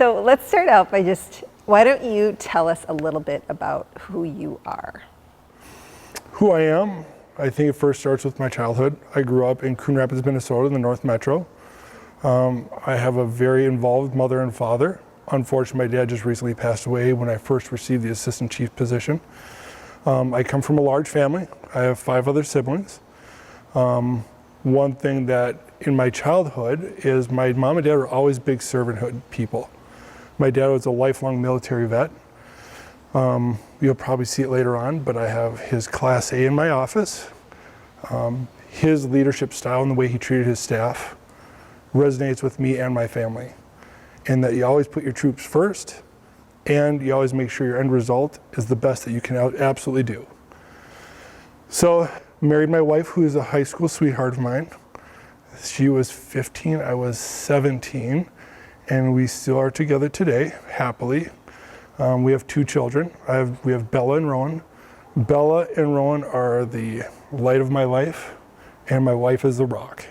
So let's start out by why don't you tell us a little bit about who you are? Who I am, I think it first starts with my childhood. I grew up in Coon Rapids, Minnesota, in the North Metro. I have a very involved mother and father. Unfortunately, my dad just recently passed away when I first received the assistant chief position. I come from a large family. I have 5 other siblings. One thing that in my childhood is my mom and dad were always big servanthood people. My dad was a lifelong military vet. You'll probably see it later on, but I have his Class A in my office. His leadership style and the way he treated his staff resonates with me and my family. In that you always put your troops first, and you always make sure your end result is the best that you can absolutely do. So, married my wife, who is a high school sweetheart of mine. She was 15, I was 17, and we still are together today, happily. We have 2 children. We have Bella and Rowan. Bella and Rowan are the light of my life, and my wife is the rock.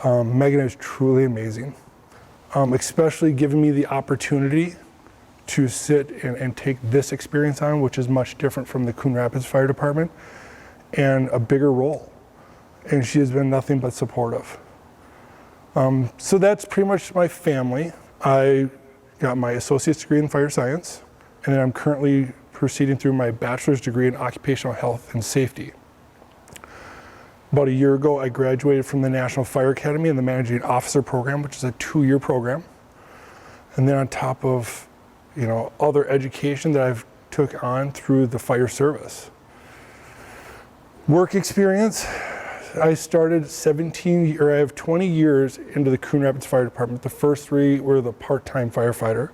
Megan is truly amazing, especially giving me the opportunity to sit and take this experience on, which is much different from the Coon Rapids Fire Department, and a bigger role. And she has been nothing but supportive. So that's pretty much my family. I got my associate's degree in fire science, and then I'm currently proceeding through my bachelor's degree in occupational health and safety. About a year ago, I graduated from the National Fire Academy in the Managing Officer program, which is a 2-year program. And then on top of, other education that I've took on through the fire service. Work experience, I started I have 20 years into the Coon Rapids Fire Department. The first 3 were the part-time firefighter.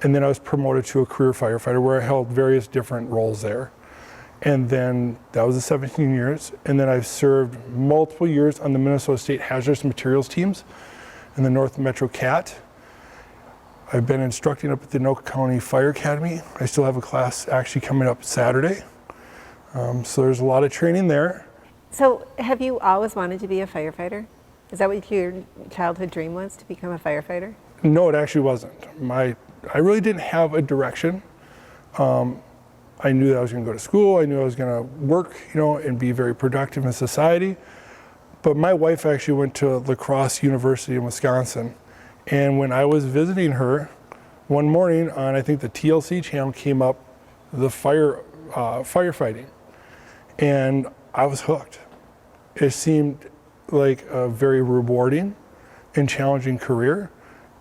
And then I was promoted to a career firefighter where I held various different roles there. And then that was the 17 years. And then I've served multiple years on the Minnesota State Hazardous Materials teams in the North Metro CAT. I've been instructing up at the Anoka County Fire Academy. I still have a class actually coming up Saturday. So there's a lot of training there. So have you always wanted to be a firefighter? Is that what your childhood dream was, to become a firefighter? No, it actually wasn't. I really didn't have a direction. I knew that I was going to go to school. I knew I was going to work, and be very productive in society. But my wife actually went to La Crosse University in Wisconsin. And when I was visiting her, one morning on, I think the TLC channel came up, the firefighting. And I was hooked. It seemed like a very rewarding and challenging career.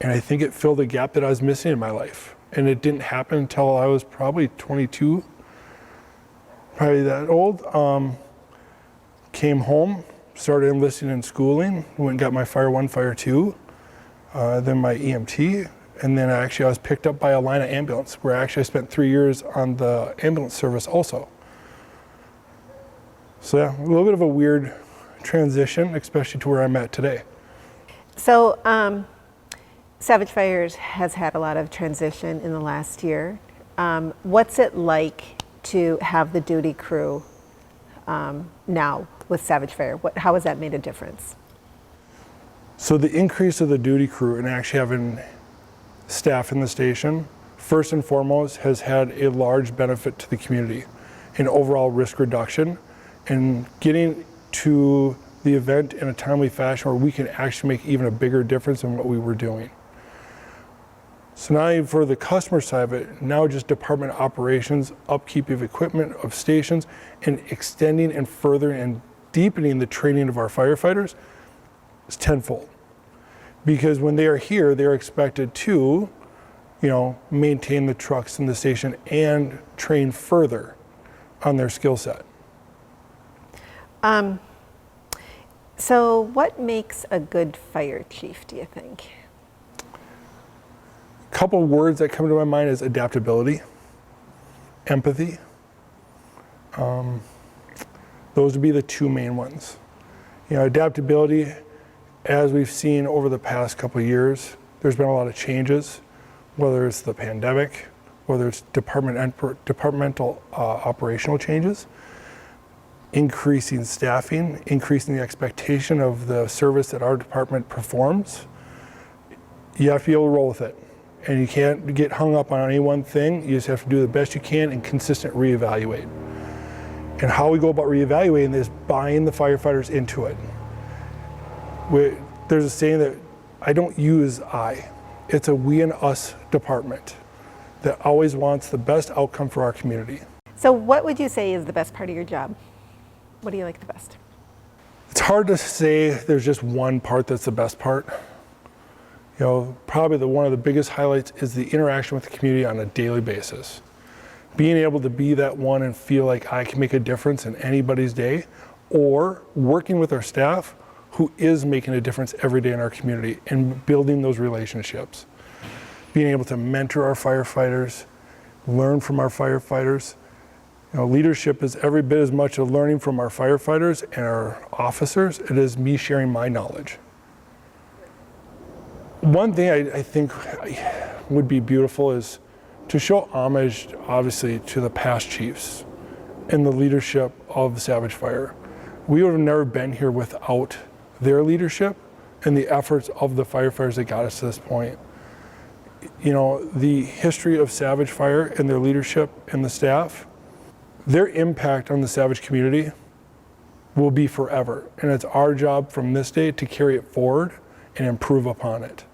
And I think it filled a gap that I was missing in my life. And it didn't happen until I was probably 22, probably that old. Came home, started enlisting in schooling, went and got my Fire 1, Fire 2, then my EMT, and then I was picked up by a line of ambulance, where I spent 3 years on the ambulance service also. So yeah, a little bit of a weird transition, especially to where I'm at today. So, Savage Fires has had a lot of transition in the last year. What's it like to have the duty crew now with Savage Fire? How has that made a difference? So the increase of the duty crew and actually having staff in the station, first and foremost, has had a large benefit to the community in overall risk reduction and getting to the event in a timely fashion where we can actually make even a bigger difference than what we were doing. So not even for the customer side of it, now just department operations, upkeep of equipment, of stations, and extending and furthering and deepening the training of our firefighters is tenfold. Because when they are here, they're expected to, maintain the trucks in the station and train further on their skill set. So what makes a good fire chief, do you think? A couple words that come to my mind is adaptability, empathy. Those would be the 2 main ones. Adaptability, as we've seen over the past couple of years, there's been a lot of changes, whether it's the pandemic, whether it's departmental operational changes, increasing staffing, increasing the expectation of the service that our department performs. You have to be able to roll with it. And you can't get hung up on any one thing. You just have to do the best you can and consistent reevaluate. And how we go about reevaluating is buying the firefighters into it. There's a saying that I don't use I. It's a we and us department that always wants the best outcome for our community. So what would you say is the best part of your job? What do you like the best? It's hard to say there's just one part that's the best part. You know, probably one of the biggest highlights is the interaction with the community on a daily basis. Being able to be that one and feel like I can make a difference in anybody's day, or working with our staff who is making a difference every day in our community and building those relationships. Being able to mentor our firefighters, learn from our firefighters. You know, leadership is every bit as much of learning from our firefighters and our officers as it is me sharing my knowledge. One thing I think would be beautiful is to show homage, obviously, to the past chiefs and the leadership of Savage Fire. We would have never been here without their leadership and the efforts of the firefighters that got us to this point. You know, the history of Savage Fire and their leadership and the staff, their impact on the Savage community will be forever. And it's our job from this day to carry it forward and improve upon it.